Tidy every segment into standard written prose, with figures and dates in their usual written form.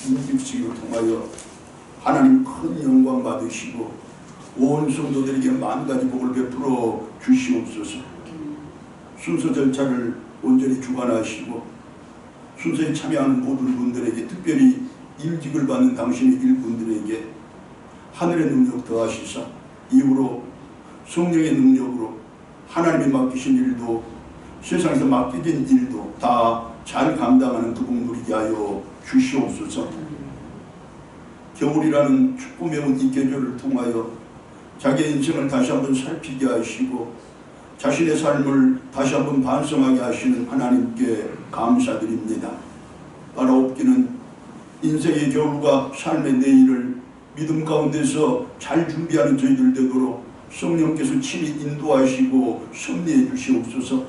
일찍시기를 통하여 하나님 큰 영광 받으시고 온 성도들에게 만가지 복을 베풀어 주시옵소서. 순서 절차를 온전히 주관하시고 순서에 참여하는 모든 분들에게, 특별히 일직을 받는 당신의 일꾼들에게 하늘의 능력 더하시사 이후로 성령의 능력으로 하나님이 맡기신 일도 세상에서 맡겨진 일도 다 잘 감당하는 두분 누리게 하여 주시옵소서. 겨울이라는 춥고 매운 이 계절을 통하여 자기의 인생을 다시 한번 살피게 하시고 자신의 삶을 다시 한번 반성하게 하시는 하나님께 감사드립니다. 바라옵기는 인생의 겨울과 삶의 내일을 믿음 가운데서 잘 준비하는 저희들 되도록 성령께서 친히 인도하시고 섭리해 주시옵소서.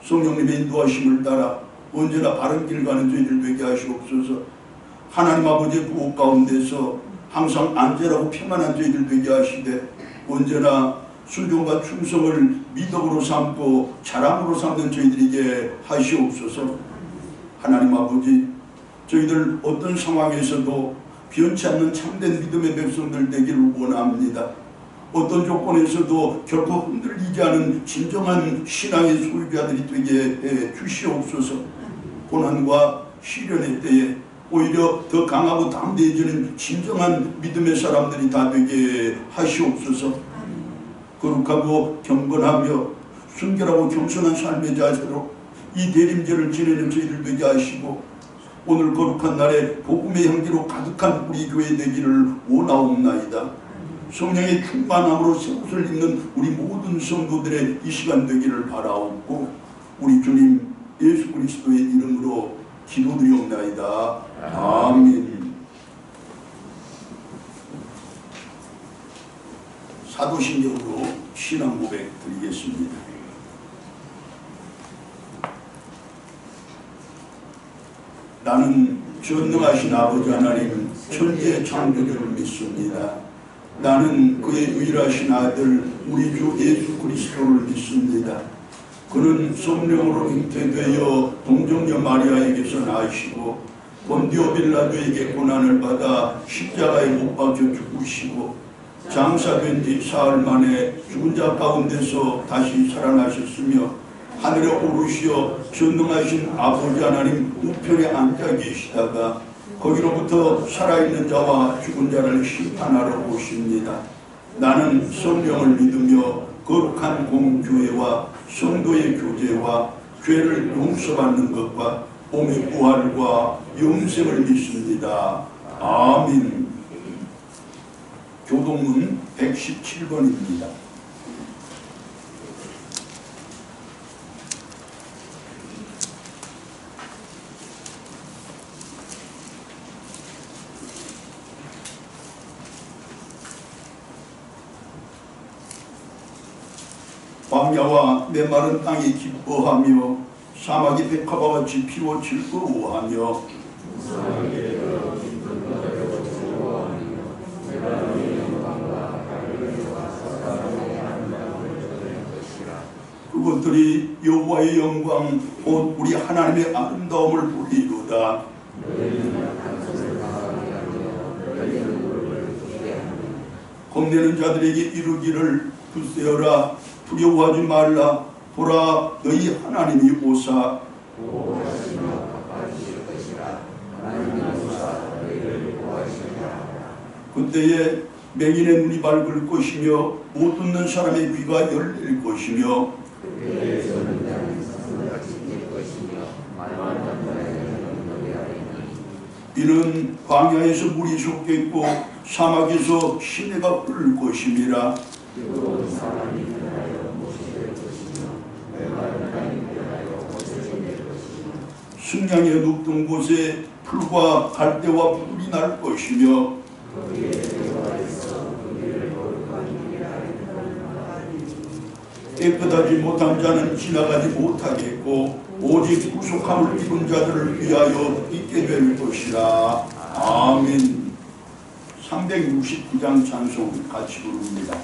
성령님의 인도하심을 따라 언제나 바른 길 가는 저희들 되게 하시옵소서. 하나님 아버지의 보호 가운데서 항상 안전하고 평안한 저희들 되게 하시되 언제나 순종과 충성을 미덕으로 삼고 자랑으로 삼는 저희들에게 하시옵소서. 하나님 아버지, 저희들 어떤 상황에서도 변치 않는 참된 믿음의 백성들 되기를 원합니다. 어떤 조건에서도 결코 흔들리지 않은 진정한 신앙의 소유자들이 되게 해 주시옵소서. 고난과 시련의 때에 오히려 더 강하고 담대해지는 진정한 믿음의 사람들이 다 되게 하시옵소서. 거룩하고 경건하며 순결하고 겸손한 삶의 자세로 이 대림절을 지내는 저희들 되게 하시고 오늘 거룩한 날에 복음의 향기로 가득한 우리 교회 되기를 원하옵나이다. 성령의 충만함으로 새 옷을 입는 우리 모든 성도들의 이 시간 되기를 바라옵고 우리 주님 예수 그리스도의 이름으로 기도드리옵나이다. 아멘. 사도신경으로 신앙 고백 드리겠습니다. 나는 전능하신 아버지 하나님 천지의 창조주를 믿습니다. 나는 그의 유일하신 아들 우리 주 예수 그리스도를 믿습니다. 그는 성령으로 잉태되어 동정녀 마리아에게서 나으시고 본디오 빌라도에게 고난을 받아 십자가에 못 박혀 죽으시고 장사된 지 사흘 만에 죽은 자 가운데서 다시 살아나셨으며 하늘에 오르시어 전능하신 아버지 하나님 우편에 앉아 계시다가 거기로부터 살아있는 자와 죽은 자를 심판하러 오십니다. 나는 성령을 믿으며 거룩한 공교회와 성도의 교제와 죄를 용서받는 것과 몸의 부활과 영생을 믿습니다. 아멘. 교동문 117번입니다. 광야와 메마른 땅이 기뻐하며 사막이 백합화같이 피워 즐거워하며 그것들이 여호와의 영광 곧 우리 하나님의 아름다움을 보리로다. 겁내는 자들에게 이르기를 굳세어라 두려워하지 말라. 보라 너희 하나님이 오사 그때에 맹인의 눈이 밝을 것이며 못 듣는 사람의 귀가 열릴 것이며 이는 광야에서 물이 솟겠고 사막에서 시내가 흐를 것임이라. 승냥의 눕던 곳에 풀과 갈대와 풀이 날 것이며 깨끗하지 못한 자는 지나가지 못하겠고 오직 구속함을 입은 자들을 위하여 있게 될 것이라. 아멘. 369장 찬송 같이 부릅니다.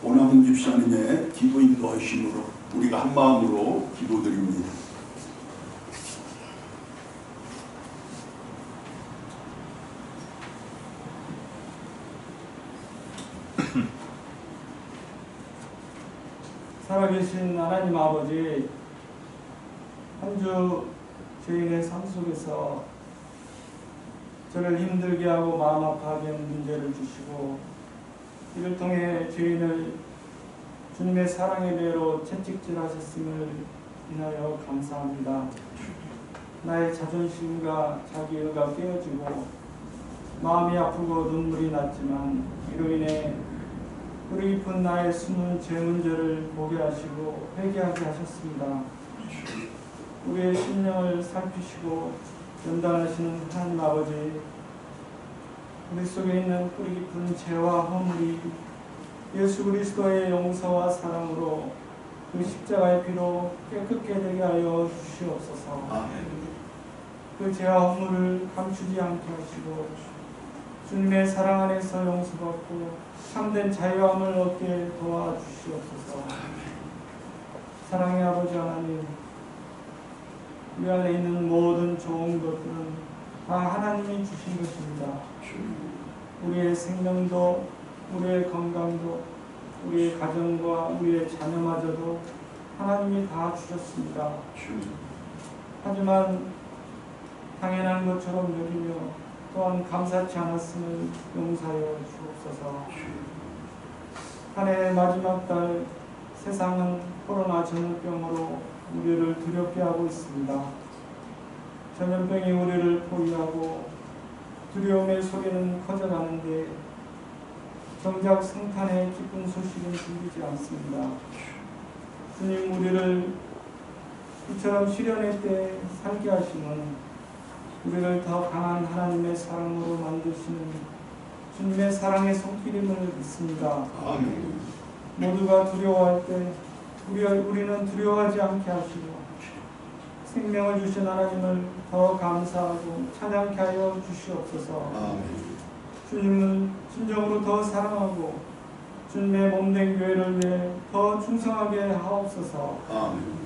오남훈 집사님의 기도 인도하심으로 우리가 한 마음으로 기도드립니다. 살아계신 하나님 아버지, 한 주 죄인의 삶 속에서 저를 힘들게 하고 마음 아파하게 하는 문제를 주시고, 이를 통해 죄인을 주님의 사랑의 배로 채찍질하셨음을 인하여 감사합니다. 나의 자존심과 자기의가 깨어지고 마음이 아프고 눈물이 났지만, 이로 인해 뿌리 깊은 나의 숨은 죄 문제를 보게 하시고 회개하게 하셨습니다. 우리의 심령을 살피시고 연단하시는 하나님 아버지, 우리 속에 있는 뿌리 깊은 죄와 허물이 예수 그리스도의 용서와 사랑으로 그 십자가의 피로 깨끗게 되게 하여 주시옵소서. 그 죄와 허물을 감추지 않게 하시고 주님의 사랑 안에서 용서받고 참된 자유함을 얻게 도와주시옵소서. 사랑의 아버지 하나님, 우리 안에 있는 모든 좋은 것들은 다 하나님이 주신 것입니다. 우리의 생명도, 우리의 건강도, 우리의 가정과 우리의 자녀마저도 하나님이 다 주셨습니다. 하지만 당연한 것처럼 여기며 또한 감사치 않았음을 용서하여 주옵소서. 한 해의 마지막 달, 세상은 코로나 전염병으로 우리를 두렵게 하고 있습니다. 전염병이 우리를 포위하고 두려움의 소리는 커져가는데 정작 성탄의 기쁜 소식은 들리지 않습니다. 주님, 우리를 이처럼 시련의 때에 살게 하심은 우리를 더 강한 하나님의 사랑으로 만드시는 주님의 사랑의 손길임을 믿습니다. 아멘. 모두가 두려워할 때 우리는 두려워하지 않게 하시고 생명을 주신 하나님을 더 감사하고 찬양케 하여 주시옵소서. 아멘. 주님을 진정으로 더 사랑하고 주님의 몸된 교회를 위해 더 충성하게 하옵소서. 아멘.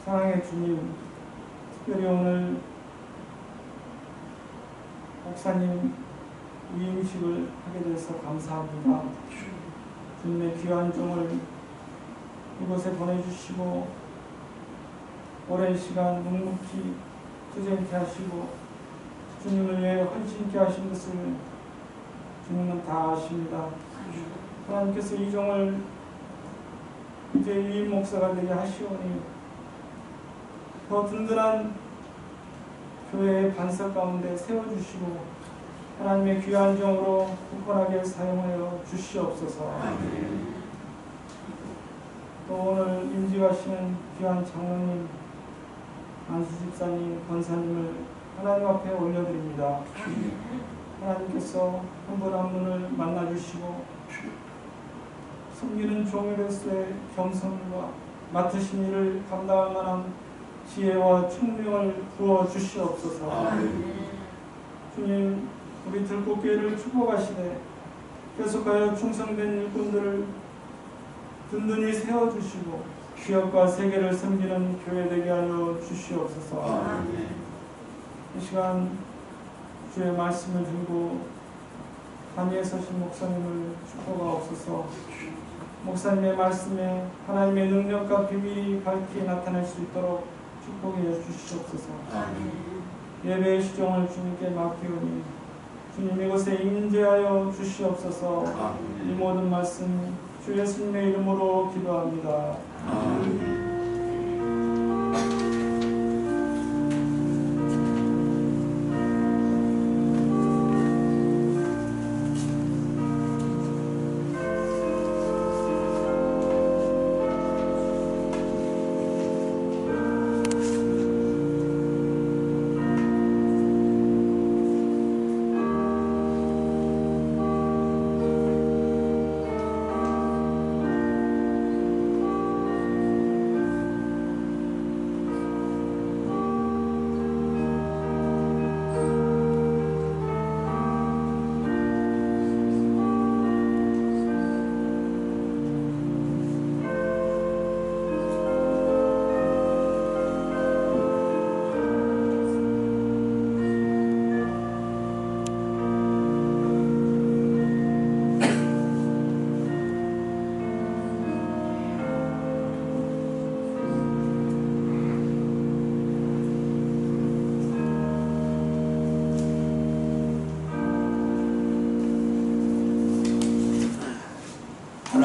사랑의 주님, 특별히 오늘 목사님 위임식을 하게 돼서 감사합니다. 주님의 귀한 종을 이곳에 보내주시고 오랜 시간 묵묵히 투쟁케 하시고 주님을 위해 헌신케 하신 것을 주님은 다 아십니다. 하나님께서 이 종을 이제 위임 목사가 되게 하시오니 더 든든한 교회의 반석 가운데 세워주시고 하나님의 귀한 종으로 굳건하게 사용하여 주시옵소서. 또 오늘 임직하시는 귀한 장로님, 안수 집사님, 권사님을 하나님 앞에 올려드립니다. 하나님께서 한 분 한 분을 만나주시고 섬기는 종으로서의 겸손과 맡으신 일을 감당할 만한 지혜와 총명을 부어 주시옵소서. 주님, 우리 들꽃교회를 축복하시되 계속하여 충성된 일꾼들을 든든히 세워주시고 지역과 세계를 섬기는 교회 되게 하여 주시옵소서. 이 시간 주의 말씀을 들고 단위에 서신 목사님을 축복하옵소서. 목사님의 말씀에 하나님의 능력과 비밀이 밝게 나타날 수 있도록 축복해 주시옵소서. 예배의 시종을 주님께 맡기오니 주님 이곳에 임재하여 주시옵소서. 이 모든 말씀 주 예수님의 이름으로 기도합니다. 아멘.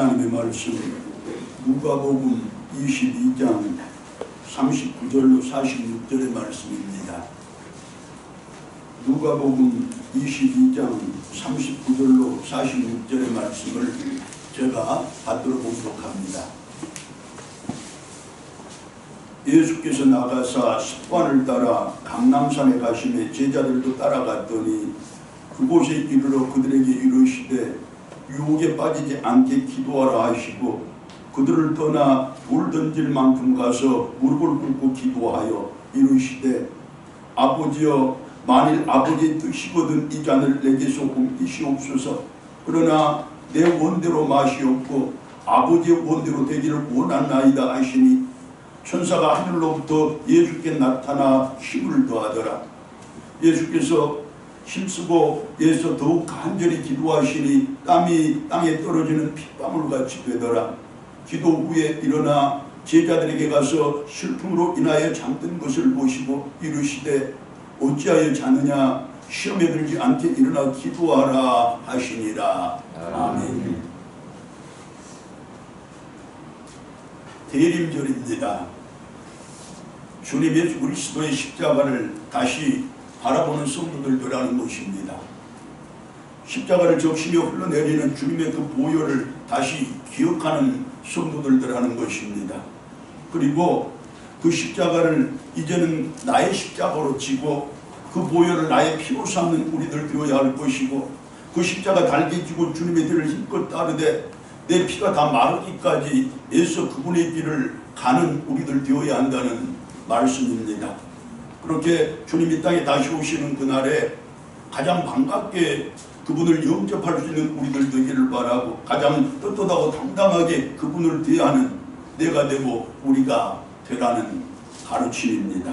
하나님의 말씀 누가복음 22장 39절로 46절의 말씀입니다. 누가복음 22장 39절로 46절의 말씀을 제가 받들어 보도록 합니다. 예수께서 나가사 습관을 따라 강남산에 가시매 제자들도 따라갔더니 그곳에 이르러 그들에게 이르시되 유혹에 빠지지 않게 기도하라 하시고 그들을 떠나 돌 던질 만큼 가서 무릎을 꿇고 기도하여 이르시되 아버지여 만일 아버지의 뜻이거든 이 잔을 내게서 옮기시옵소서. 그러나 내 원대로 마시옵고 아버지의 원대로 되기를 원하나이다 하시니 천사가 하늘로부터 예수께 나타나 힘을 더하더라. 예수께서 힘쓰고 예수 더욱 간절히 기도하시니 땀이 땅에 떨어지는 핏방울같이 되더라. 기도 후에 일어나 제자들에게 가서 슬픔으로 인하여 잠든 것을 보시고 이르시되 어찌하여 자느냐 시험에 들지 않게 일어나 기도하라 하시니라. 아멘. 대림절입니다. 주님 예수 그리스도의 십자가를 다시 바라보는 성도들이라는 것입니다. 십자가를 적시며 흘러내리는 주님의 그 보혈을 다시 기억하는 성도들이라는 것입니다. 그리고 그 십자가를 이제는 나의 십자가로 지고 그 보혈을 나의 피로 삼는 우리들 되어야 할 것이고 그 십자가 달게 지고 주님의 길을 힘껏 따르되 내 피가 다 마르기까지 애써 그분의 길을 가는 우리들 되어야 한다는 말씀입니다. 그렇게 주님이 땅에 다시 오시는 그날에 가장 반갑게 그분을 영접할 수 있는 우리들 되기를 바라고 가장 떳떳하고 당당하게 그분을 대하는 내가 되고 우리가 되라는 가르침입니다.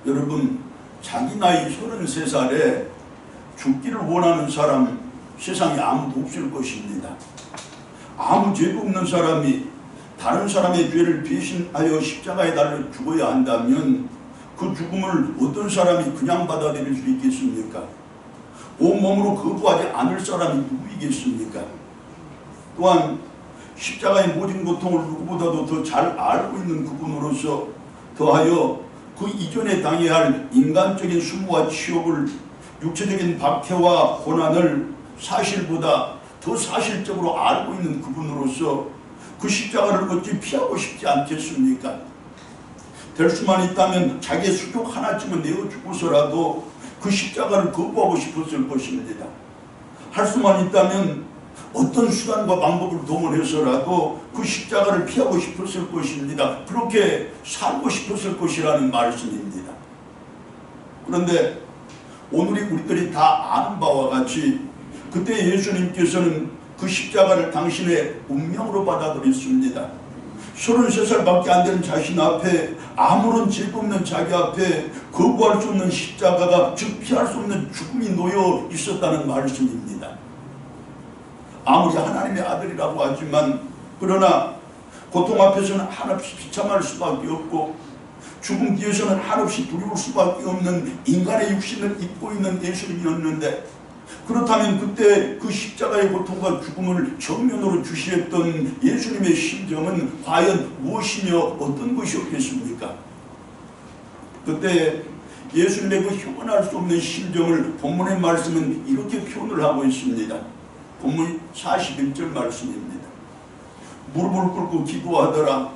여러분, 자기 나이 33살에 죽기를 원하는 사람 세상에 아무도 없을 것입니다. 아무 죄도 없는 사람이 다른 사람의 죄를 배신하여 십자가에 달려 죽어야 한다면 그 죽음을 어떤 사람이 그냥 받아들일 수 있겠습니까? 온몸으로 거부하지 않을 사람이 누구이겠습니까? 또한 십자가의 모든 고통을 누구보다도 더 잘 알고 있는 그분으로서 더하여 그 이전에 당해야 할 인간적인 수모와 치욕을 육체적인 박해와 고난을 사실보다 더 사실적으로 알고 있는 그분으로서 그 십자가를 어찌 피하고 싶지 않겠습니까? 될 수만 있다면 자기의 수족 하나쯤은 내어주고서라도 그 십자가를 거부하고 싶었을 것입니다. 할 수만 있다면 어떤 수단과 방법을 동원해서라도 그 십자가를 피하고 싶었을 것입니다. 그렇게 살고 싶었을 것이라는 말씀입니다. 그런데 오늘이 우리들이 다 아는 바와 같이 그때 예수님께서는 그 십자가를 당신의 운명으로 받아들였습니다. 33살밖에 안 되는 자신 앞에 아무런 죄도 없는 자기 앞에 거부할 수 없는 십자가가 즉 피할 수 없는 죽음이 놓여 있었다는 말씀입니다. 아무리 하나님의 아들이라고 하지만 그러나 고통 앞에서는 한없이 비참할 수밖에 없고 죽음 뒤에서는 한없이 두려울 수밖에 없는 인간의 육신을 입고 있는 예수님이었는데 그렇다면 그때 그 십자가의 고통과 죽음을 정면으로 주시했던 예수님의 심정은 과연 무엇이며 어떤 것이었겠습니까? 그때 예수님의 그 형언할 수 없는 심정을 본문의 말씀은 이렇게 표현을 하고 있습니다. 본문 41절 말씀입니다. 무릎을 꿇고 기도하더라.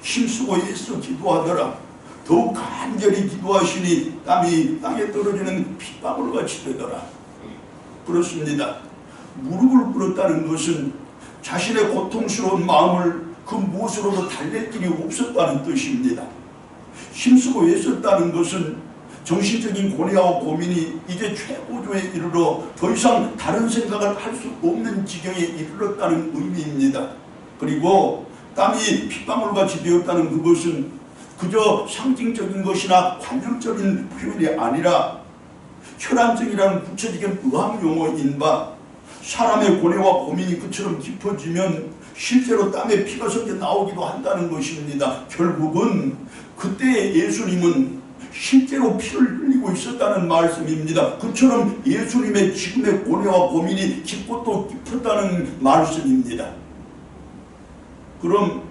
힘쓰고 애써 기도하더라. 더욱 간절히 기도하시니 땀이 땅에 떨어지는 핏방울같이 되더라. 그렇습니다. 무릎을 꿇었다는 것은 자신의 고통스러운 마음을 그 무엇으로도 달랠 길이 없었다는 뜻입니다. 힘쓰고 애썼다는 것은 정신적인 고뇌와 고민이 이제 최고조에 이르러 더 이상 다른 생각을 할 수 없는 지경에 이르렀다는 의미입니다. 그리고 땀이 핏방울같이 되었다는 그것은 그저 상징적인 것이나 관념적인 표현이 아니라 혈안증이라는 구체적인 의학 용어인 바 사람의 고뇌와 고민이 그처럼 깊어지면 실제로 땀에 피가 섞여 나오기도 한다는 것입니다. 결국은 그때의 예수님은 실제로 피를 흘리고 있었다는 말씀입니다. 그처럼 예수님의 지금의 고뇌와 고민이 깊고 또 깊었다는 말씀입니다. 그럼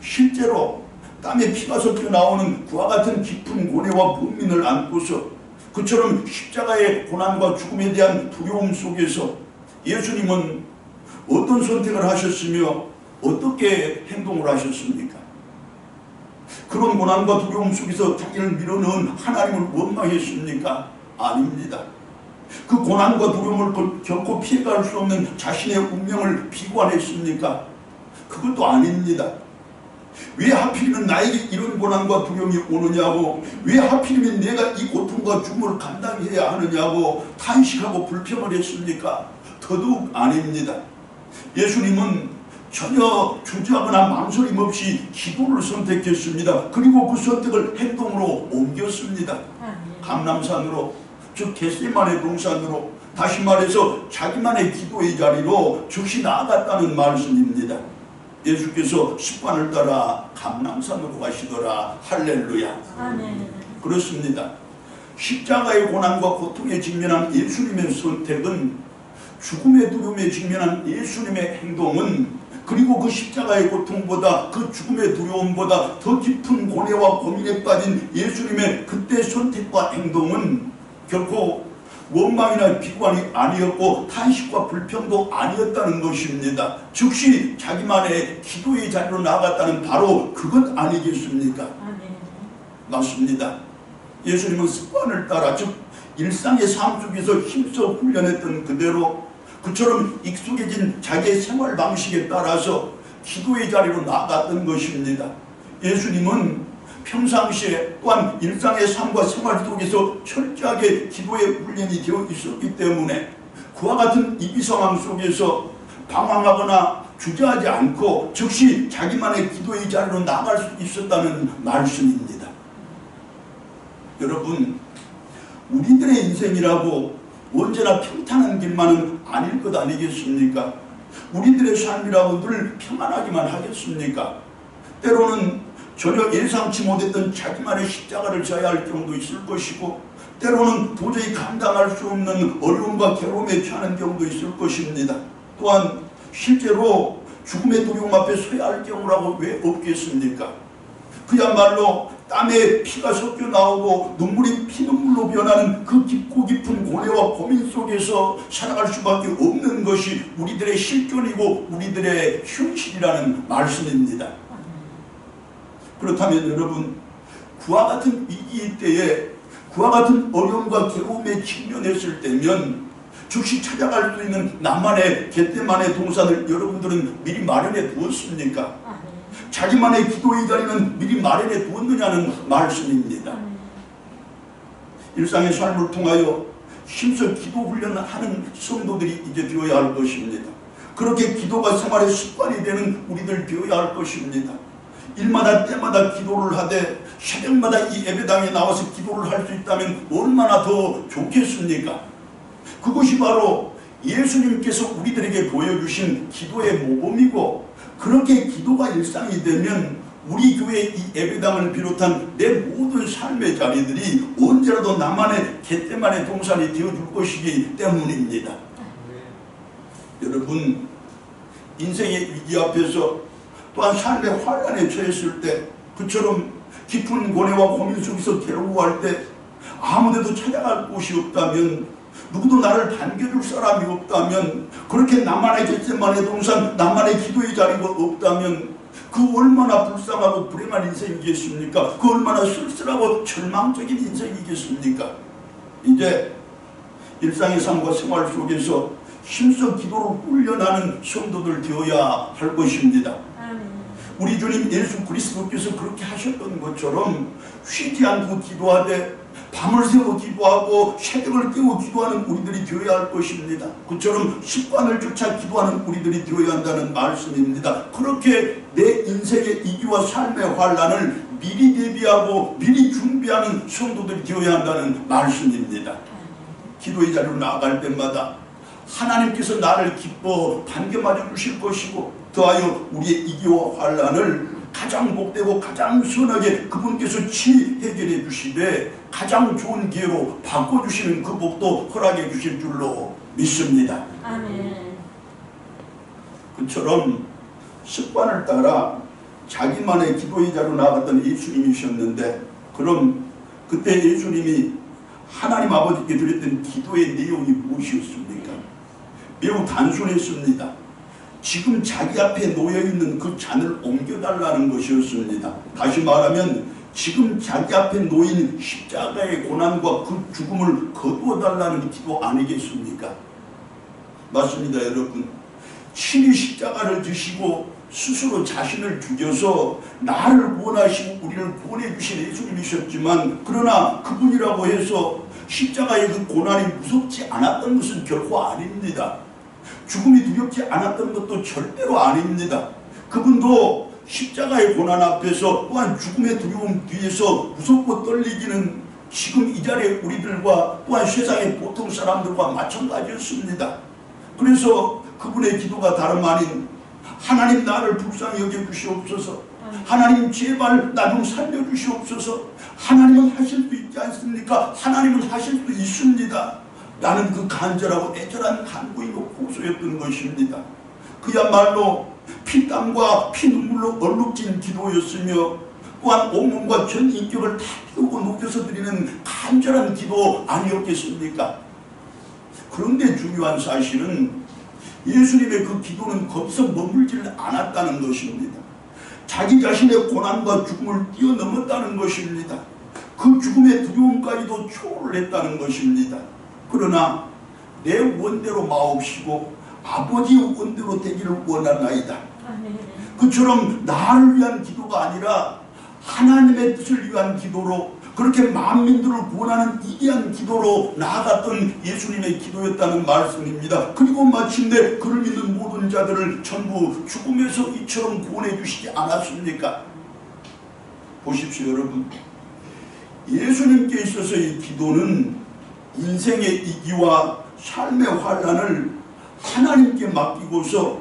실제로 땀에 피가 섞여 나오는 그와 같은 깊은 고뇌와 고민을 안고서 그처럼 십자가의 고난과 죽음에 대한 두려움 속에서 예수님은 어떤 선택을 하셨으며 어떻게 행동을 하셨습니까? 그런 고난과 두려움 속에서 자기를 밀어넣은 하나님을 원망했습니까? 아닙니다. 그 고난과 두려움을 결코 피해갈 수 없는 자신의 운명을 비관했습니까? 그것도 아닙니다. 왜 하필이면 나에게 이런 고난과 두려움이 오느냐고, 왜 하필이면 내가 이 고통과 죽음을 감당해야 하느냐고 탄식하고 불평을 했습니까? 더더욱 아닙니다. 예수님은 전혀 주저하거나 망설임 없이 기도를 선택했습니다. 그리고 그 선택을 행동으로 옮겼습니다. 감람산으로, 즉 겟세마네 동산으로, 다시 말해서 자기만의 기도의 자리로 즉시 나아갔다는 말씀입니다. 예수께서 습관을 따라 감람산으로 가시더라. 할렐루야. 아멘. 그렇습니다. 십자가의 고난과 고통에 직면한 예수님의 선택은, 죽음의 두려움에 직면한 예수님의 행동은, 그리고 그 십자가의 고통보다, 그 죽음의 두려움보다 더 깊은 고뇌와 고민에 빠진 예수님의 그때 선택과 행동은 결코 원망이나 비관이 아니었고 탄식과 불평도 아니었다는 것입니다. 즉시 자기만의 기도의 자리로 나아갔다는 바로 그것 아니겠습니까? 맞습니다. 예수님은 습관을 따라, 즉 일상의 삶 속에서 힘써 훈련했던 그대로, 그처럼 익숙해진 자기의 생활 방식에 따라서 기도의 자리로 나아갔던 것입니다. 예수님은 평상시에 또한 일상의 삶과 생활 속에서 철저하게 기도의 훈련이 되어 있었기 때문에 그와 같은 위기 상황 속에서 방황하거나 주저하지 않고 즉시 자기만의 기도의 자리로 나아갈 수 있었다는 말씀입니다. 여러분, 우리들의 인생이라고 언제나 평탄한 길만은 아닐 것 아니겠습니까? 우리들의 삶이라고 늘 평안하기만 하겠습니까? 때로는 전혀 예상치 못했던 자기만의 십자가를 져야 할 경우도 있을 것이고, 때로는 도저히 감당할 수 없는 어려움과 괴로움에 처하는 경우도 있을 것입니다. 또한 실제로 죽음의 두려움 앞에 서야 할 경우라고 왜 없겠습니까? 그야말로 땀에 피가 섞여 나오고 눈물이 피눈물로 변하는 그 깊고 깊은 고뇌와 고민 속에서 살아갈 수밖에 없는 것이 우리들의 실존이고 우리들의 현실이라는 말씀입니다. 그렇다면 여러분, 그와 같은 위기 때에, 그와 같은 어려움과 괴로움에 직면했을 때면 즉시 찾아갈 수 있는 나만의 겟세마네 동산을 여러분들은 미리 마련해 두었습니까? 자기만의 기도의 자리는 미리 마련해 두었느냐는 말씀입니다. 일상의 삶을 통하여 힘써 기도 훈련하는 성도들이 이제 되어야 할 것입니다. 그렇게 기도가 생활의 습관이 되는 우리들 되어야 할 것입니다. 일마다 때마다 기도를 하되 새벽마다 이 예배당에 나와서 기도를 할 수 있다면 얼마나 더 좋겠습니까? 그것이 바로 예수님께서 우리들에게 보여주신 기도의 모범이고, 그렇게 기도가 일상이 되면 우리 교회 이 예배당을 비롯한 내 모든 삶의 자리들이 언제라도 나만의 겟세마네 동산이 되어줄 것이기 때문입니다. 여러분, 인생의 위기 앞에서 또한 삶의 환란에 처했을 때, 그처럼 깊은 고뇌와 고민 속에서 괴로워할 때 아무데도 찾아갈 곳이 없다면, 누구도 나를 반겨줄 사람이 없다면, 그렇게 나만의 겟세마네 동산, 나만의 기도의 자리가 없다면 그 얼마나 불쌍하고 불행한 인생이겠습니까? 그 얼마나 쓸쓸하고 절망적인 인생이겠습니까? 이제 일상의 삶과 생활 속에서 힘써 기도를 훈련하는 성도들 되어야 할 것입니다. 우리 주님 예수 그리스도께서 그렇게 하셨던 것처럼 쉬지 않고 기도하되 밤을 새워 기도하고 새벽을 깨워 기도하는 우리들이 되어야 할 것입니다. 그처럼 습관을 쫓아 기도하는 우리들이 되어야 한다는 말씀입니다. 그렇게 내 인생의 위기와 삶의 환란을 미리 대비하고 미리 준비하는 성도들이 되어야 한다는 말씀입니다. 기도의 자리로 나아갈 때마다 하나님께서 나를 기뻐 반겨 맞아 주실 것이고, 더하여 우리의 위기와 환란을 가장 복되고 가장 선하게 그분께서 친히 해결해 주시되 가장 좋은 기회로 바꿔주시는 그 복도 허락해 주실 줄로 믿습니다. 아멘. 그처럼 습관을 따라 자기만의 기도의 자로 나아갔던 예수님이셨는데, 그럼 그때 예수님이 하나님 아버지께 드렸던 기도의 내용이 무엇이었습니까? 매우 단순했습니다. 지금 자기 앞에 놓여있는 그 잔을 옮겨달라는 것이었습니다. 다시 말하면 지금 자기 앞에 놓인 십자가의 고난과 그 죽음을 거두어달라는 기도 아니겠습니까? 맞습니다, 여러분. 친히 십자가를 지시고 스스로 자신을 죽여서 나를 구원하시고 우리를 구원해주신 예수님이셨지만, 그러나 그분이라고 해서 십자가의 그 고난이 무섭지 않았던 것은 결코 아닙니다. 죽음이 두렵지 않았던 것도 절대로 아닙니다. 그분도 십자가의 고난 앞에서, 또한 죽음의 두려움 뒤에서 무섭고 떨리기는 지금 이 자리에 우리들과 또한 세상의 보통 사람들과 마찬가지였습니다. 그래서 그분의 기도가 다름 아닌 하나님 나를 불쌍히 여겨주시옵소서, 하나님 제발 나 좀 살려주시옵소서, 하나님은 하실 수 있지 않습니까? 하나님은 하실 수 있습니다. 나는 그 간절하고 애절한 간구이고 호소였던 것입니다. 그야말로 피땀과 피눈물로 얼룩진 기도였으며, 또한 온몸과 전 인격을 다 피우고 녹여서 드리는 간절한 기도 아니었겠습니까? 그런데 중요한 사실은 예수님의 그 기도는 거기서 머물지 않았다는 것입니다. 자기 자신의 고난과 죽음을 뛰어넘었다는 것입니다. 그 죽음의 두려움까지도 초월을 했다는 것입니다. 그러나 내 원대로 마옵시고 아버지의 원대로 되기를 원하나이다. 그처럼 나를 위한 기도가 아니라 하나님의 뜻을 위한 기도로, 그렇게 만민들을 구원하는 위대한 기도로 나아갔던 예수님의 기도였다는 말씀입니다. 그리고 마침내 그를 믿는 모든 자들을 전부 죽음에서 이처럼 구원해 주시지 않았습니까? 보십시오, 여러분. 예수님께 있어서 이 기도는 인생의 이기와 삶의 환난을 하나님께 맡기고서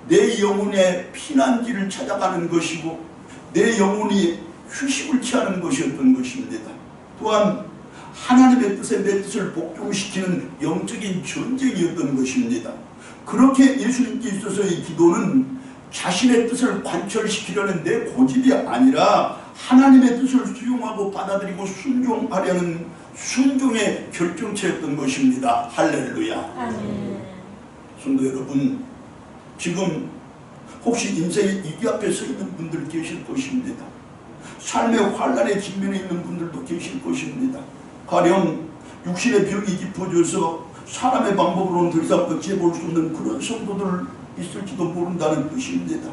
내 영혼의 피난지를 찾아가는 것이고, 내 영혼이 휴식을 취하는 것이었던 것입니다. 또한 하나님의 뜻에 내 뜻을 복종시키는 영적인 전쟁이었던 것입니다. 그렇게 예수님께 있어서의 기도는 자신의 뜻을 관철시키려는 내 고집이 아니라 하나님의 뜻을 수용하고 받아들이고 순종하려는 순종의 결정체였던 것입니다. 할렐루야. 아멘. 성도 여러분, 지금 혹시 인생의 위기 앞에 서 있는 분들 계실 것입니다. 삶의 환난에 직면해 있는 분들도 계실 것입니다. 가령 육신의 병이 깊어져서 사람의 방법으로는 더 이상 어찌해 볼 수 없는 그런 성도들 있을지도 모른다는 뜻입니다.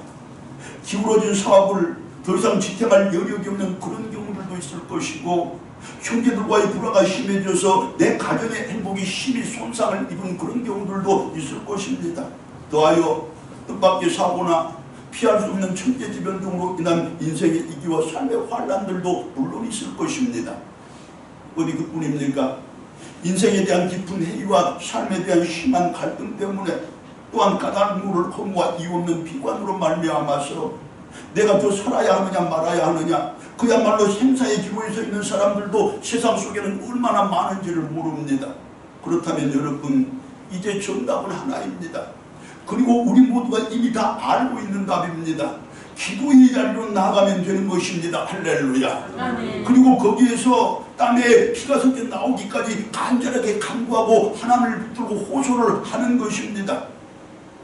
기울어진 사업을 더 이상 지탱할 여력이 없는 그런 경우들도 있을 것이고, 형제들과의 불화가 심해져서 내 가정의 행복이 심히 손상을 입은 그런 경우들도 있을 것입니다. 더하여 뜻밖의 사고나 피할 수 없는 천재지변 등으로 인한 인생의 이기와 삶의 환난들도 물론 있을 것입니다. 어디 그뿐입니까? 인생에 대한 깊은 회의와 삶에 대한 심한 갈등 때문에, 또한 까닭물을 허무와 이유 없는 비관으로 말미암아서 내가 더 살아야 하느냐 말아야 하느냐, 그야말로 생사의 기로에 서 있는 사람들도 세상 속에는 얼마나 많은지를 모릅니다. 그렇다면 여러분, 이제 정답은 하나입니다. 그리고 우리 모두가 이미 다 알고 있는 답입니다. 기도의 자리로 나아가면 되는 것입니다. 할렐루야. 아멘. 그리고 거기에서 땀에 피가 섞여 나오기까지 간절하게 간구하고 하나님을 붙들고 호소를 하는 것입니다.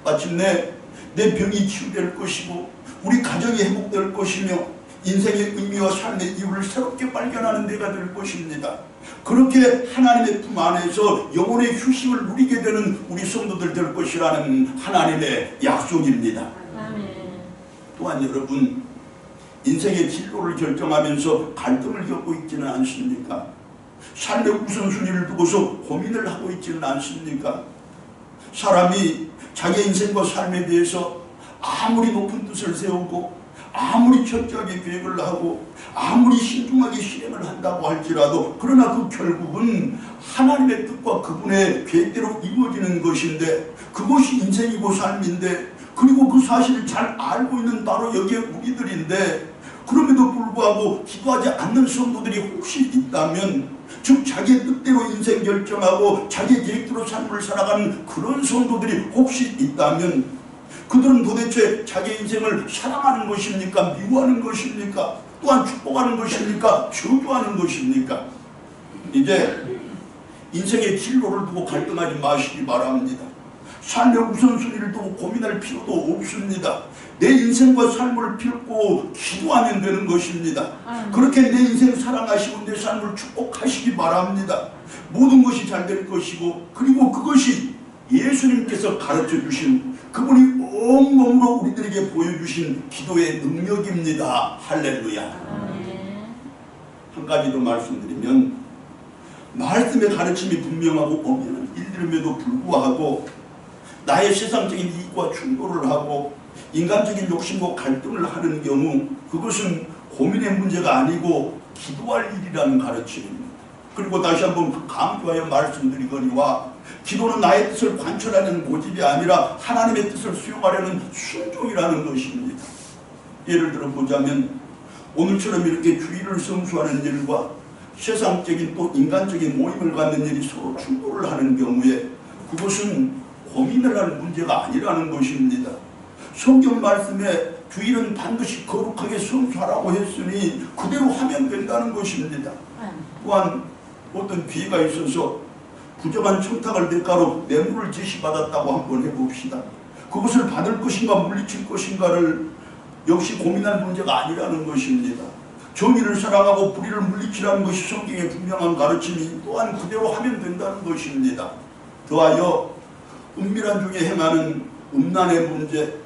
마침내 내 병이 치유될 것이고 우리 가정이 회복될 것이며 인생의 의미와 삶의 이유를 새롭게 발견하는 데가 될 것입니다. 그렇게 하나님의 품 안에서 영혼의 휴식을 누리게 되는 우리 성도들 될 것이라는 하나님의 약속입니다. 아멘. 또한 여러분, 인생의 진로를 결정하면서 갈등을 겪고 있지는 않습니까? 삶의 우선순위를 두고서 고민을 하고 있지는 않습니까? 사람이 자기 인생과 삶에 대해서 아무리 높은 뜻을 세우고 아무리 철저하게 계획을 하고 아무리 신중하게 실행을 한다고 할지라도, 그러나 그 결국은 하나님의 뜻과 그분의 계획대로 이루어지는 것인데, 그것이 인생이고 삶인데, 그리고 그 사실을 잘 알고 있는 바로 여기에 우리들인데, 그럼에도 불구하고 기도하지 않는 성도들이 혹시 있다면, 즉 자기의 뜻대로 인생 결정하고 자기의 계획대로 삶을 살아가는 그런 성도들이 혹시 있다면, 그들은 도대체 자기의 인생을 사랑하는 것입니까? 미워하는 것입니까? 또한 축복하는 것입니까? 저주하는 것입니까? 이제 인생의 진로를 두고 갈등하지 마시기 바랍니다. 삶의 우선순위를 두고 고민할 필요도 없습니다. 내 인생과 삶을 빌고 기도하면 되는 것입니다. 그렇게 내 인생 사랑하시고 내 삶을 축복하시기 바랍니다. 모든 것이 잘 될 것이고, 그리고 그것이 예수님께서 가르쳐 주신, 그분이 온몸으로 우리들에게 보여주신 기도의 능력입니다. 할렐루야. 한 가지 더 말씀드리면, 말씀의 가르침이 분명하고 엄연한 일임에도 불구하고 나의 세상적인 이익과 충돌을 하고 인간적인 욕심과 갈등을 하는 경우, 그것은 고민의 문제가 아니고 기도할 일이라는 가르침입니다. 그리고 다시 한번 강조하여 말씀드리거니와, 기도는 나의 뜻을 관철하는 고집이 아니라 하나님의 뜻을 수용하려는 순종이라는 것입니다. 예를 들어 보자면, 오늘처럼 이렇게 주일을 성수하는 일과 세상적인 또 인간적인 모임을 갖는 일이 서로 충돌을 하는 경우에 그것은 고민을 하는 문제가 아니라는 것입니다. 성경 말씀에 주일은 반드시 거룩하게 성수하라고 했으니 그대로 하면 된다는 것입니다. 또한 어떤 기회가 있어서 부정한 청탁을 대가로 뇌물을 제시받았다고 한번 해봅시다. 그것을 받을 것인가 물리칠 것인가를 역시 고민할 문제가 아니라는 것입니다. 정의를 사랑하고 불의를 물리치라는 것이 성경의 분명한 가르침이, 또한 그대로 하면 된다는 것입니다. 더하여 은밀한 중에 행하는 음란의 문제,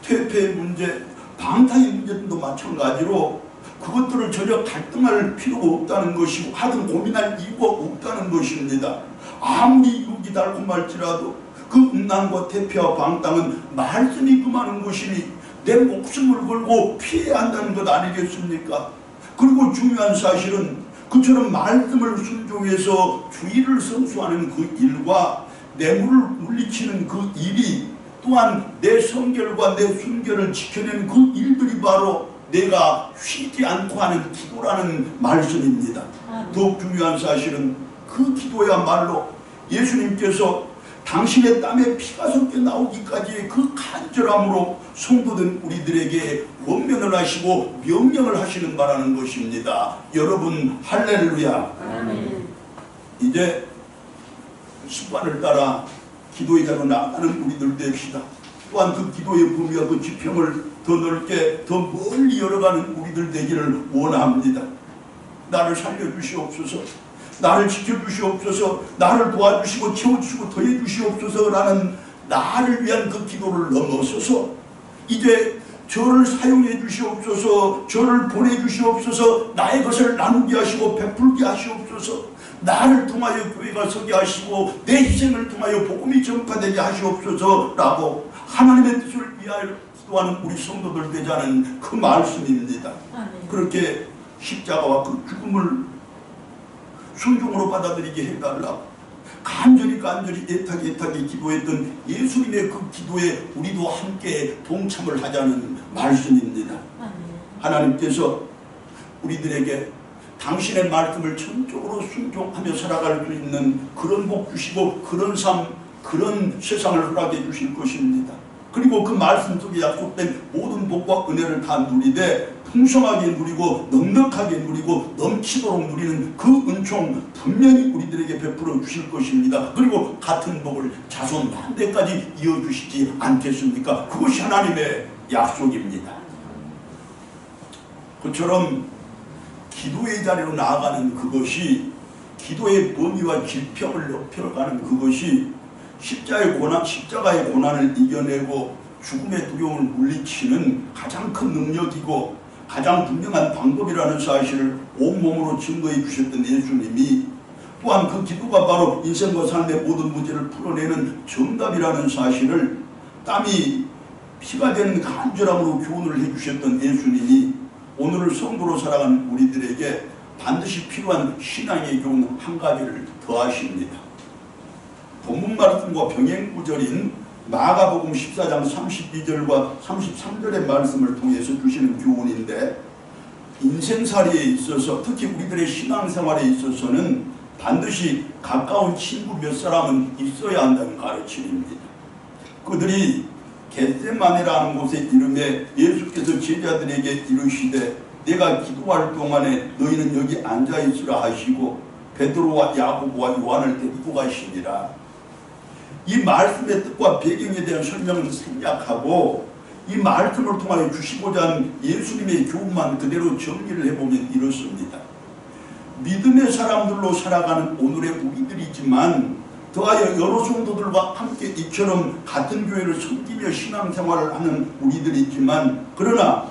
퇴폐의 문제, 방탕의 문제도 마찬가지로 그것들을 전혀 갈등할 필요가 없다는 것이고 하든 고민할 이유가 없다는 것입니다. 아무리 유혹이 달콤할지라도 그 음란과 퇴폐와 방탕은 말씀이 금하는 것이니 내 목숨을 걸고 피해야 한다는 것 아니겠습니까? 그리고 중요한 사실은 그처럼 말씀을 순종해서 주의를 성수하는 그 일과 뇌물을 물리치는 그 일이, 또한 내 성결과 내 순결을 지켜내는 그 일들이 바로 내가 쉬지 않고 하는 기도라는 말씀입니다. 더욱 중요한 사실은 그 기도야말로 예수님께서 당신의 땀에 피가 섞여 나오기까지의 그 간절함으로 성도된 우리들에게 권면을 하시고 명령을 하시는 바라는 것입니다. 여러분 할렐루야. 이제 습관을 따라 기도의 자로 나아가는 우리들 됩시다. 또한 그 기도의 범위와 그 지평을 더 넓게 더 멀리 열어가는 우리들 되기를 원합니다. 나를 살려주시옵소서, 나를 지켜주시옵소서, 나를 도와주시고 채워주시고 더해주시옵소서라는 나를 위한 그 기도를 넘어서서 이제 저를 사용해 주시옵소서, 저를 보내주시옵소서, 나의 것을 나누게 하시고 베풀게 하시옵소서, 나를 통하여 교회가 서게 하시고 내 희생을 통하여 복음이 전파되게 하시옵소서라고 하나님의 뜻을 위하여 기도하는 우리 성도들 되자는 그 말씀입니다. 그렇게 십자가와 그 죽음을 순종으로 받아들이게 해달라고 간절히 애타게 기도했던 예수님의 그 기도에 우리도 함께 동참을 하자는 말씀입니다. 하나님께서 우리들에게 당신의 말씀을 전적으로 순종하며 살아갈 수 있는 그런 복 주시고 그런 삶, 그런 세상을 허락해 주실 것입니다. 그리고 그 말씀 속에 약속된 모든 복과 은혜를 다 누리되 풍성하게 누리고 넉넉하게 누리고 넘치도록 누리는 그 은총 분명히 우리들에게 베풀어 주실 것입니다. 그리고 같은 복을 자손 만대까지 이어주시지 않겠습니까? 그것이 하나님의 약속입니다. 그처럼 기도의 자리로 나아가는 그것이, 기도의 범위와 지평을 넓혀가는 그것이 십자가의 고난을 이겨내고 죽음의 두려움을 물리치는 가장 큰 능력이고 가장 분명한 방법이라는 사실을 온몸으로 증거해 주셨던 예수님이, 또한 그 기도가 바로 인생과 삶의 모든 문제를 풀어내는 정답이라는 사실을 땀이 피가 되는 간절함으로 교훈을 해주셨던 예수님이 오늘을 성도로 살아가는 우리들에게 반드시 필요한 신앙의 교훈 한 가지를 더하십니다. 본문 말씀과 병행 구절인 마가복음 14장 32절과 33절의 말씀을 통해서 주시는 교훈인데, 인생살이에 있어서 특히 우리들의 신앙생활에 있어서는 반드시 가까운 친구 몇 사람은 있어야 한다는 가르침입니다. 그들이 겟세마네라는 곳에 이름에 예수께서 제자들에게 이르시되 내가 기도할 동안에 너희는 여기 앉아있으라 하시고 베드로와 야고보와 요한을 데리고 가시니라. 이 말씀의 뜻과 배경에 대한 설명을 생략하고 이 말씀을 통하여 주시고자 하는 예수님의 교훈만 그대로 정리를 해보면 이렇습니다. 믿음의 사람들로 살아가는 오늘의 우리들이지만 더하여 여러 성도들과 함께 이처럼 같은 교회를 섬기며 신앙생활을 하는 우리들이지만, 그러나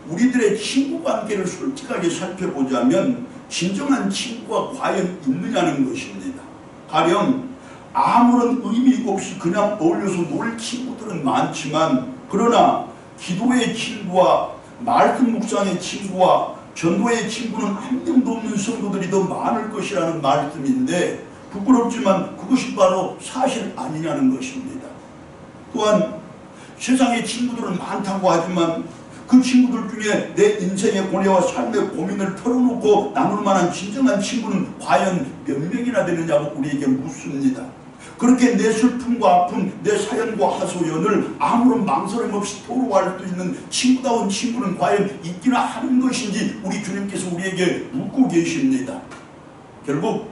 우리들의 친구관계를 솔직하게 살펴보자면 진정한 친구가 과연 있느냐는 것입니다. 가령 아무런 의미 없이 그냥 어울려서 놀 친구들은 많지만, 그러나 기도의 친구와 말씀 묵상의 친구와 전도의 친구는 한 명도 없는 성도들이 더 많을 것이라는 말씀인데, 부끄럽지만 그것이 바로 사실 아니냐는 것입니다. 또한 세상의 친구들은 많다고 하지만 그 친구들 중에 내 인생의 고뇌와 삶의 고민을 털어놓고 나눌 만한 진정한 친구는 과연 몇 명이나 되느냐고 우리에게 묻습니다. 그렇게 내 슬픔과 아픔, 내 사연과 하소연을 아무런 망설임 없이 토로할 수 있는 친구다운 친구는 과연 있기나 하는 것인지 우리 주님께서 우리에게 묻고 계십니다. 결국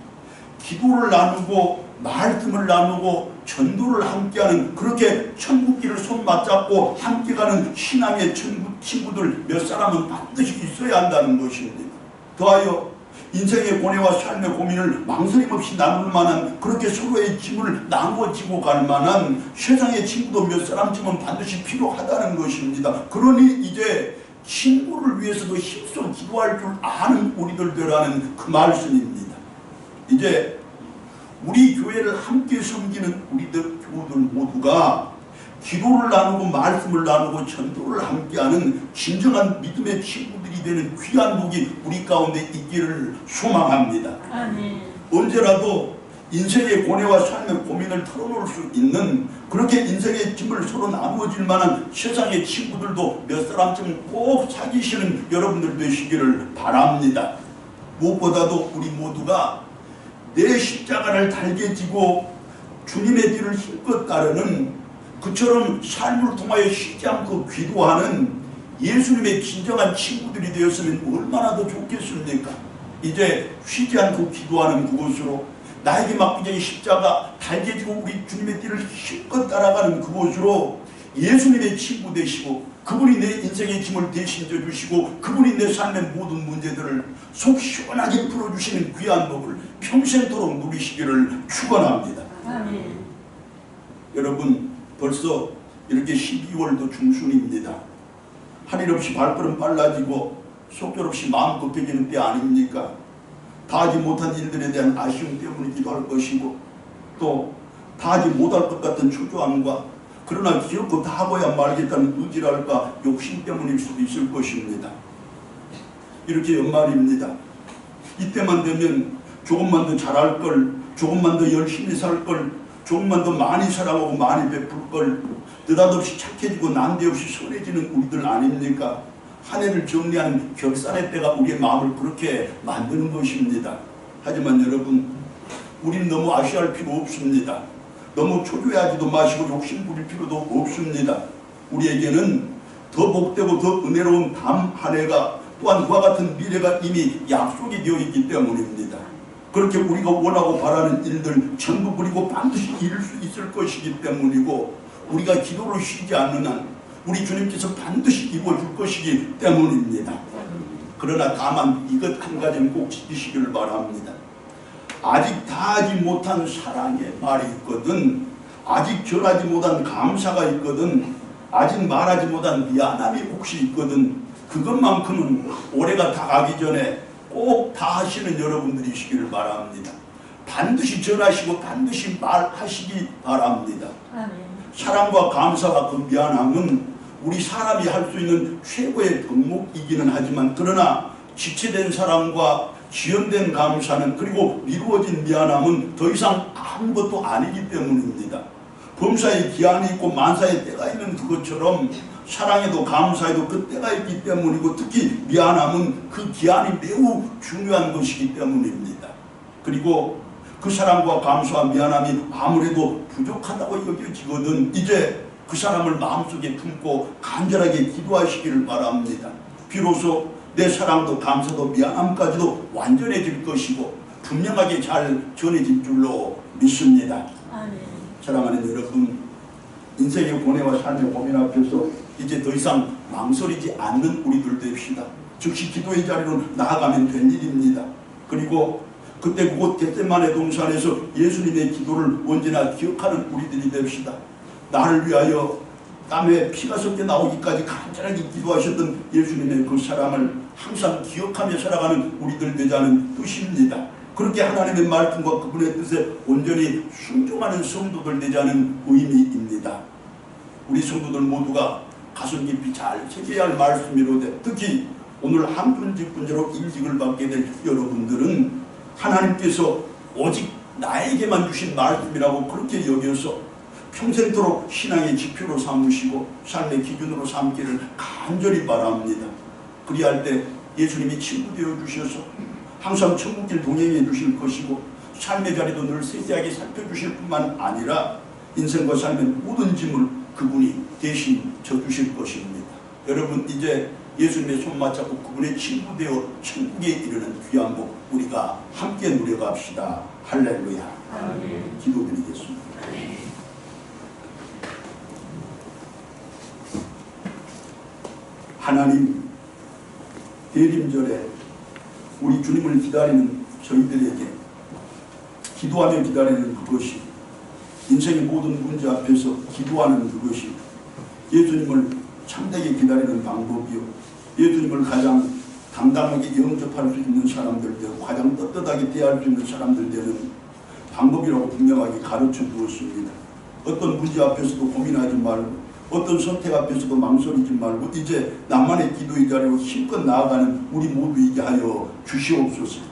기도를 나누고 말씀을 나누고 전도를 함께하는, 그렇게 천국길을 손 맞잡고 함께 가는 신앙의 친구들 몇 사람은 반드시 있어야 한다는 것입니다. 더하여 인생의 고뇌와 삶의 고민을 망설임 없이 나눌 만한, 그렇게 서로의 짐을 나누어지고 갈 만한 세상의 친구도 몇 사람쯤은 반드시 필요하다는 것입니다. 그러니 이제 친구를 위해서도 힘써 기도할 줄 아는 우리들 되라는 그 말씀입니다. 이제 우리 교회를 함께 섬기는 우리들 교우들 모두가 기도를 나누고 말씀을 나누고 전도를 함께하는 진정한 믿음의 친구들이 되는 귀한 복이 우리 가운데 있기를 소망합니다. 아멘. 언제라도 인생의 고뇌와 삶의 고민을 털어놓을 수 있는, 그렇게 인생의 짐을 서로 나누어질 만한 세상의 친구들도 몇 사람쯤 꼭 사귀시는 여러분들 되시기를 바랍니다. 무엇보다도 우리 모두가 내 십자가를 달게 지고 주님의 뒤를 힘껏 따르는, 그처럼 삶을 통하여 쉬지 않고 기도하는 예수님의 진정한 친구들이 되었으면 얼마나 더 좋겠습니까? 이제 쉬지 않고 기도하는 그곳으로, 나에게 맡겨진 십자가 달게 지고 우리 주님의 뒤를 힘껏 따라가는 그곳으로 예수님의 친구 되시고, 그분이 내 인생의 짐을 대신 져주시고 그분이 내 삶의 모든 문제들을 속 시원하게 풀어주시는 귀한 복을 평생토록 누리시기를 축원합니다. 아멘. 여러분, 벌써 이렇게 12월도 중순입니다. 할 일 없이 발걸음 빨라지고 속절없이 마음 급해지는 때 아닙니까? 다 하지 못한 일들에 대한 아쉬움 때문이기도 할 것이고, 또 다 하지 못할 것 같은 초조함과, 그러나 기어코 다 하고야 말겠다는 의지랄까 욕심 때문일 수도 있을 것입니다. 이렇게 연말입니다. 이때만 되면 조금만 더 잘할 걸, 조금만 더 열심히 살 걸, 조금만 더 많이 사랑하고 많이 베풀 걸, 느닷없이 착해지고 난데없이 선해지는 우리들 아닙니까? 한 해를 정리하는 결산의 때가 우리의 마음을 그렇게 만드는 것입니다. 하지만 여러분, 우리는 너무 아쉬워할 필요 없습니다. 너무 초조해하지도 마시고 욕심 부릴 필요도 없습니다. 우리에게는 더 복되고 더 은혜로운 다음 한 해가, 또한 그와 같은 미래가 이미 약속이 되어 있기 때문입니다. 그렇게 우리가 원하고 바라는 일들 전부 그리고 반드시 이룰 수 있을 것이기 때문이고, 우리가 기도를 쉬지 않는 한 우리 주님께서 반드시 이루어줄 것이기 때문입니다. 그러나 다만 이것 한 가지는 꼭 지키시기를 바랍니다. 아직 다 하지 못한 사랑의 말이 있거든, 아직 전하지 못한 감사가 있거든, 아직 말하지 못한 미안함이 혹시 있거든, 그것만큼은 올해가 다 가기 전에 꼭 다 하시는 여러분들이시기를 바랍니다. 반드시 전하시고 반드시 말하시기 바랍니다. 아멘. 사랑과 감사와 그 미안함은 우리 사람이 할 수 있는 최고의 덕목이기는 하지만, 그러나 지체된 사랑과 지연된 감사는, 그리고 미루어진 미안함은 더 이상 아무것도 아니기 때문입니다. 범사에 기한이 있고 만사에 때가 있는 그것처럼 사랑에도 감사에도 그 때가 있기 때문이고, 특히 미안함은 그 기한이 매우 중요한 것이기 때문입니다. 그리고 그 사랑과 감사와 미안함이 아무래도 부족하다고 여겨지거든 이제 그 사람을 마음속에 품고 간절하게 기도하시기를 바랍니다. 비로소 내 사랑도 감사도 미안함까지도 완전해질 것이고 분명하게 잘 전해질 줄로 믿습니다. 사랑하는 여러분, 인생의 고뇌와 삶의 고민 앞에서 이제 더 이상 망설이지 않는 우리들 됩시다. 즉시 기도의 자리로 나아가면 된 일입니다. 그리고 그때 그곳 겟세마네 동산에서 예수님의 기도를 언제나 기억하는 우리들이 됩시다. 나를 위하여 땀에 피가 섞여 나오기까지 간절하게 기도하셨던 예수님의 그 사랑을 항상 기억하며 살아가는 우리들 되자는 뜻입니다. 그렇게 하나님의 말씀과 그분의 뜻에 온전히 순종하는 성도들 되자는 의미입니다. 우리 성도들 모두가 가슴 깊이 잘 새겨야 할 말씀이로되, 특히 오늘 한분 직분자로 인직을 받게 될 여러분들은 하나님께서 오직 나에게만 주신 말씀이라고 그렇게 여겨서 평생토록 신앙의 지표로 삼으시고 삶의 기준으로 삼기를 간절히 바랍니다. 그리할 때 예수님이 친구 되어 주셔서 항상 천국길 동행해 주실 것이고 삶의 자리도 늘 세세하게 살펴주실 뿐만 아니라 인생과 삶의 모든 짐을 그분이 대신 져주실 것입니다. 여러분, 이제 예수님의 손 맞잡고 그분의 친구 되어 천국에 이르는 귀한 복 우리가 함께 누려갑시다. 할렐루야. 기도드리겠습니다. 하나님, 대림절에 우리 주님을 기다리는 저희들에게 기도하며 기다리는 그것이, 인생의 모든 문제 앞에서 기도하는 그것이 예수님을 참되게 기다리는 방법이요, 예수님을 가장 당당하게 영접할 수 있는 사람들 되고 가장 떳떳하게 대할 수 있는 사람들 되는 방법이라고 분명하게 가르쳐 주었습니다. 어떤 문제 앞에서도 고민하지 말고, 어떤 선택 앞에서도 망설이지 말고 이제 나만의 기도의 자리로 힘껏 나아가는 우리 모두에게 하여 주시옵소서.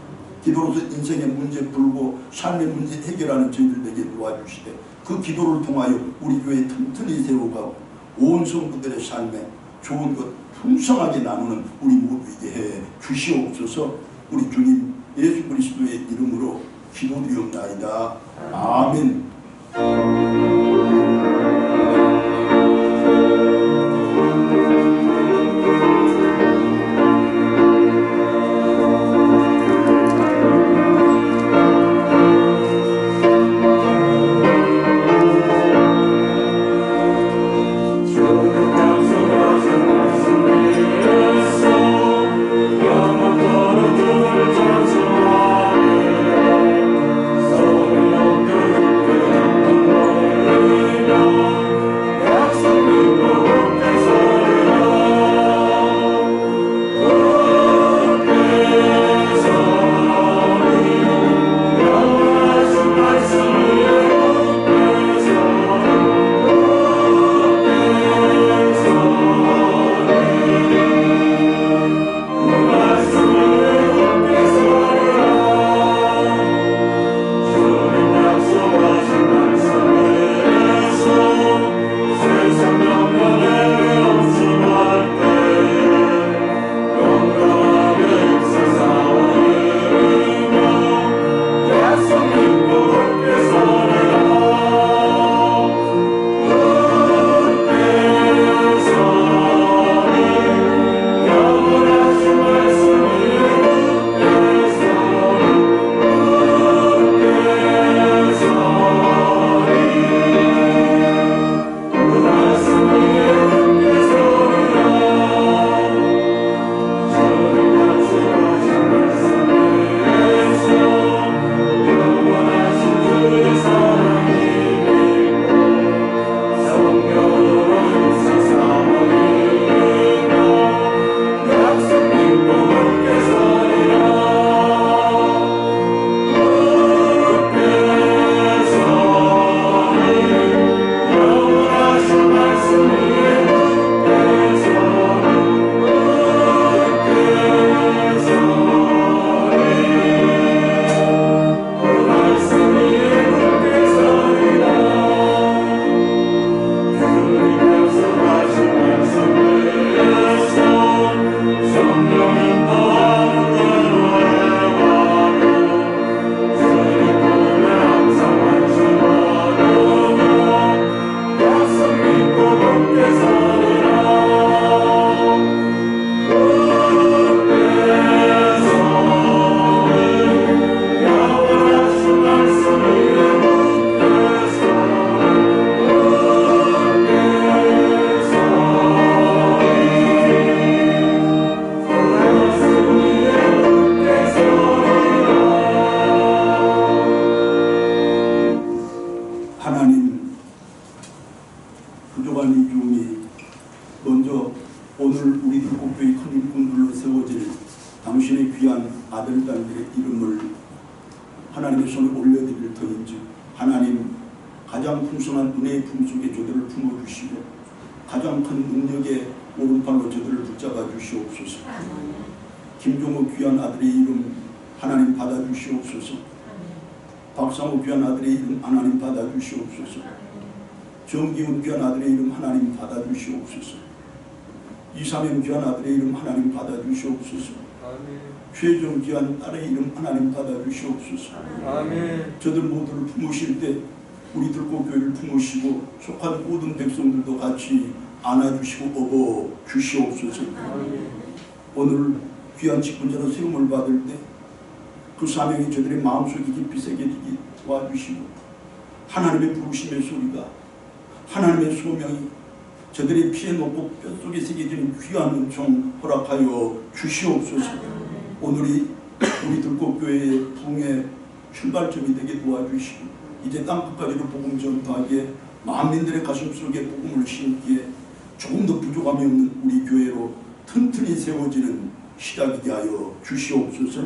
기도로서 인생의 문제 풀고 삶의 문제 해결하는 저희들에게 도와주시되, 그 기도를 통하여 우리 교회 튼튼히 세워가고 온 성도들의 삶에 좋은 것 풍성하게 나누는 우리 모두에게 해 주시옵소서. 우리 주님 예수 그리스도의 이름으로 기도드리옵나이다. 아멘. 하나님의 손에 올려드릴 터인지 하나님 가장 풍성한 은혜의 품속에 저들을 품어주시고 가장 큰 능력의 오른팔로 저들을 붙잡아 주시옵소서. 김종호 귀한 아들의 이름 하나님 받아주시옵소서. 박상호 귀한 아들의 이름 하나님 받아주시옵소서. 정기훈 귀한 아들의 이름 하나님 받아주시옵소서. 이삼현 귀한 아들의 이름 하나님 받아주시옵소서. 최정 귀한 딸의 이름 하나님 받아주시옵소서. 저들 모두를 품으실 때 우리 들꽃교회를 품으시고 속한 모든 백성들도 같이 안아주시고 업어 주시옵소서. 오늘 귀한 직분자로 세움을 받을 때 그 사명이 저들의 마음속에 깊이 새겨지게 도와주시고 하나님의 부르심의 소리가 하나님의 소명이 저들의 피에 녹고 뼛속에 새겨지는 귀한 은총 허락하여 주시옵소서. 오늘이 우리 들꽃교회의 부흥의 출발점이 되게 도와주시고 이제 땅끝까지로 복음 전파하기에 만민들의 가슴속에 복음을 심기에 조금 더 부족함이 없는 우리 교회로 튼튼히 세워지는 시작이게 하여 주시옵소서.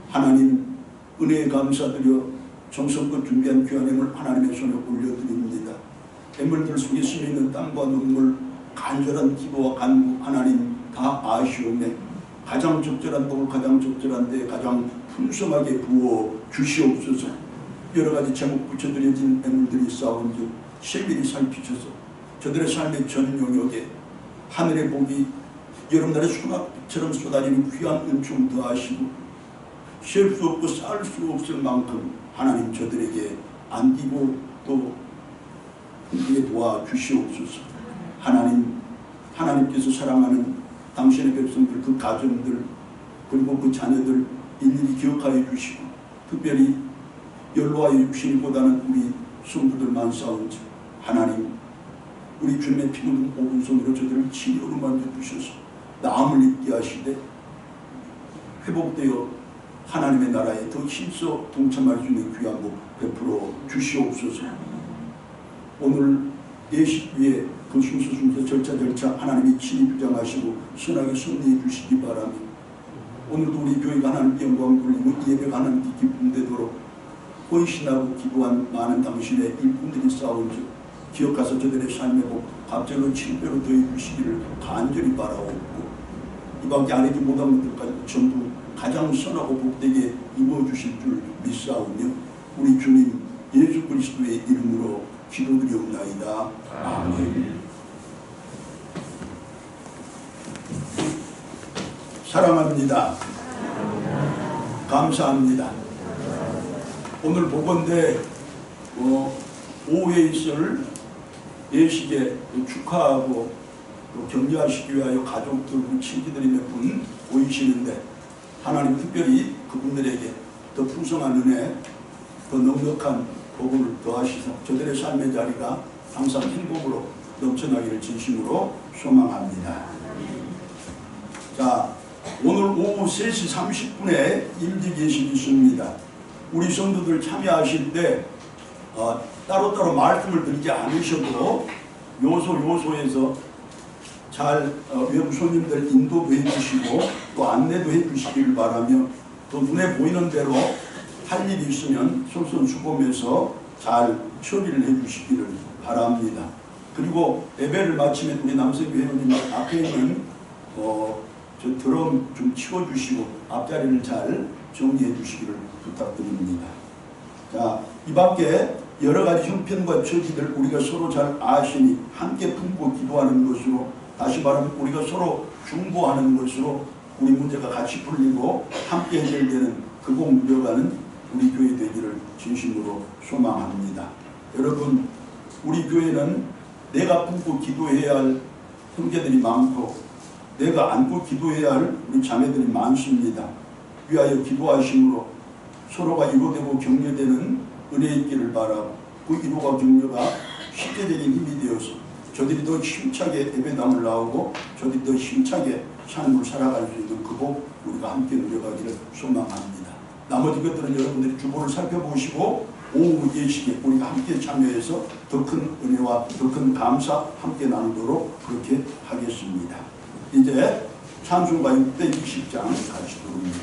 하나님 은혜에 감사드려 정성껏 준비한 귀한 예물 하나님의 손에 올려드립니다. 예물들 속에 스며있는 땀과 눈물 간절한 기도와 간구 하나님 다 아시오매 가장 적절한 복을 가장 적절한 데 가장 풍성하게 부어 주시옵소서. 여러가지 제목 붙여드려진 예물들이 쌓은즉 세밀히 살피셔서 저들의 삶의 전 영역에 하늘의 복이 여름날의 소나처럼 쏟아지는 귀한 은총 더하시고 셀 수 없고 쌓을 수 없을 만큼 하나님 저들에게 안기고 또 흔들게 도와주시옵소서. 하나님께서 사랑하는 당신의 백성들 그 가정들 그리고 그 자녀들 일일이 기억하여 주시고 특별히 연로하여 육신보다는 우리 성도들만 싸운지 하나님 우리 주님의 피 묻은 오른손으로 저들을 치료로 만져주셔서 나음을 입게 하시되 회복되어 하나님의 나라에 더 힘써 동참할 수 있는 귀한 복 베풀어 주시옵소서. 오늘 예식 위에 그 순서 절차 하나님이 친히 주장하시고 선하게 승리해 주시기 바라며 오늘도 우리 교회가 하나님께 영광 돌리고 예배가 하나님께 기쁨 되도록 헌신하고 기도한 많은 당신의 일꾼들이 싸운즉 기억하사 저들의 삶의 복 갑절로 7배로 더해 주시기를 간절히 바라옵고 이밖에 안 해도 못한 분들까지 전부 가장 선하고 복되게 입어주실 줄 믿사오며 우리 주님 예수 그리스도의 이름으로 기도드리옵나이다. 아멘. 사랑합니다. 감사합니다. 오늘 보건대 오후에 있을 예식에 축하하고 격려하시기 위하여 가족들, 친구들이 몇 분 보이시는데 하나님 특별히 그분들에게 더 풍성한 은혜, 더 넉넉한 복을 더하시사 저들의 삶의 자리가 항상 행복으로 넘쳐나기를 진심으로 소망합니다. 자, 오늘 오후 3시 30분에 임직예식이 있습니다. 우리 성도들 참여하실 때 따로따로 말씀을 드리지 않으셔도 요소에서 잘 외부 손님들 인도도 해주시고 또 안내도 해주시기를 바라며 또 눈에 보이는 대로 할 일이 있으면 솔선수범해서 잘 처리를 해주시기를 바랍니다. 그리고 예배를 마치면 우리 남성교 회원님 앞에 있는 저 드럼 좀 치워주시고 앞자리를 잘 정리해 주시기를 부탁드립니다. 자, 이 밖에 여러 가지 형편과 처지들 우리가 서로 잘 아시니 함께 품고 기도하는 것으로 다시 말하면 우리가 서로 중보하는 것으로 우리 문제가 같이 풀리고 함께 해결되는 그곳 누려가는 우리 교회 되기를 진심으로 소망합니다. 여러분 우리 교회는 내가 품고 기도해야 할 형제들이 많고 내가 안고 기도해야 할 우리 자매들이 많습니다. 위하여 기도하심으로 서로가 위로되고 격려되는 은혜 있기를 바라고 그 위로가 격려가 실제적인 힘이 되어서 저들이 더 힘차게 예배당을 나오고 저들이 더 힘차게 삶을 살아갈 수 있는 그 복 우리가 함께 누려가기를 소망합니다. 나머지 것들은 여러분들이 주보를 살펴보시고 오후 예식에 우리가 함께 참여해서 더 큰 은혜와 더 큰 감사 함께 나누도록 그렇게 하겠습니다. 이제 찬송가 620장 가시도록 합니다.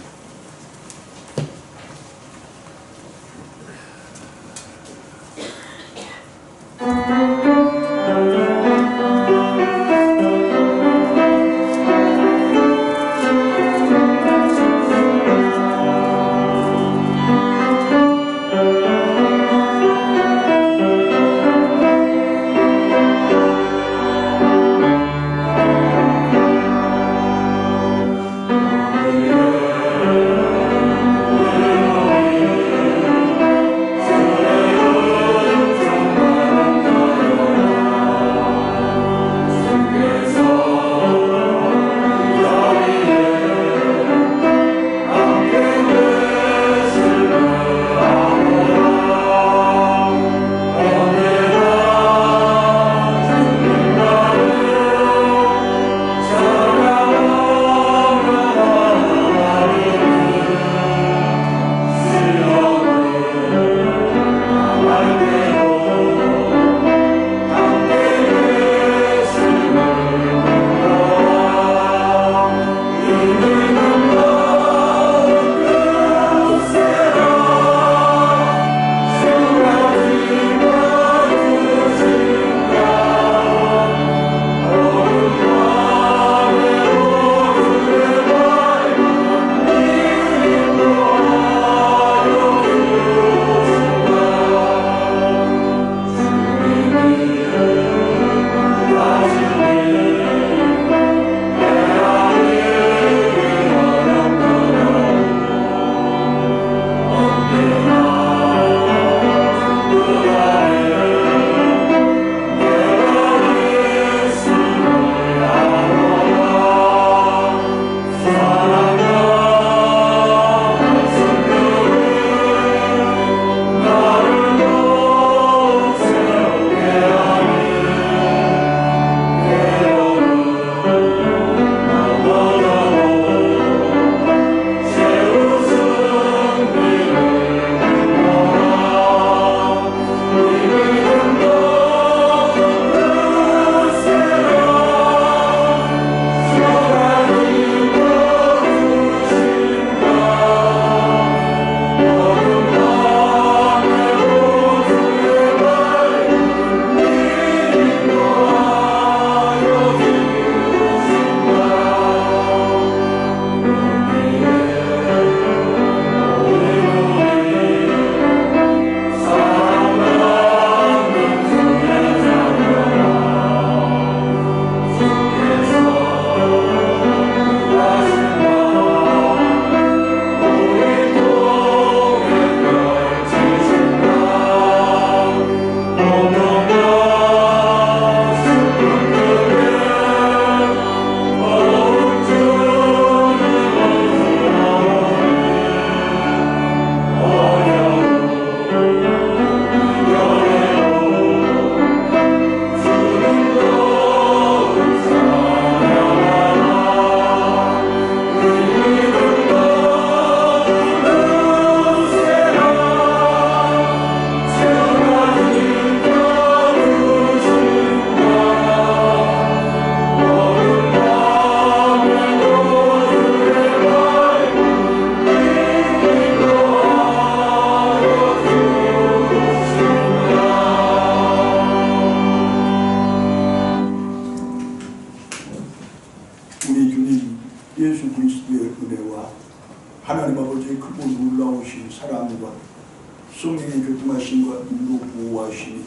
성령의 교통하심과 인도 보호하심이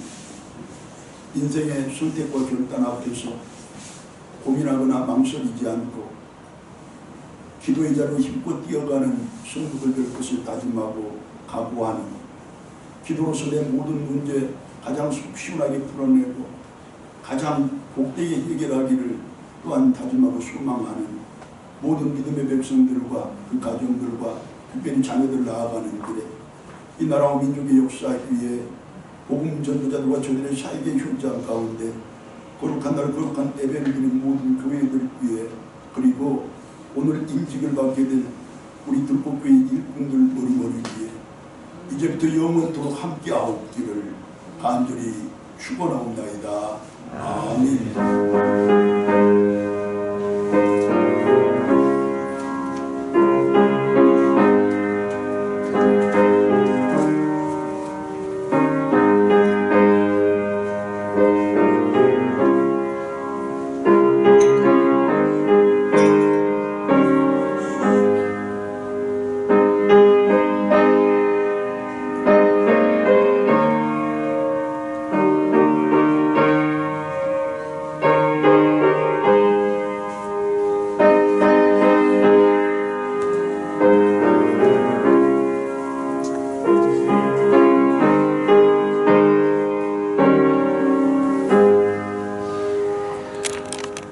인생의 선택과 결단 앞에서 고민하거나 망설이지 않고 기도의 자리로 힘껏 뛰어가는 성도들 될 것을 다짐하고 각오하는, 기도로서 내 모든 문제 가장 속 시원하게 풀어내고 가장 복되게 해결하기를 또한 다짐하고 소망하는 모든 믿음의 백성들과 그 가정들과 특별히 자녀들 나아가는 길에 이 나라와 민족의 역사 위에 복음 전도자들과 저들의 사역의 현장 가운데 거룩한 날 거룩한 예배를 드리는 모든 교회들 위에, 그리고 오늘 임직을 받게 된 우리 들꽃교회 일꾼들 머리머리 위에 이제부터 영원토록 함께하옵기를 간절히 축원하옵나이다. 아멘.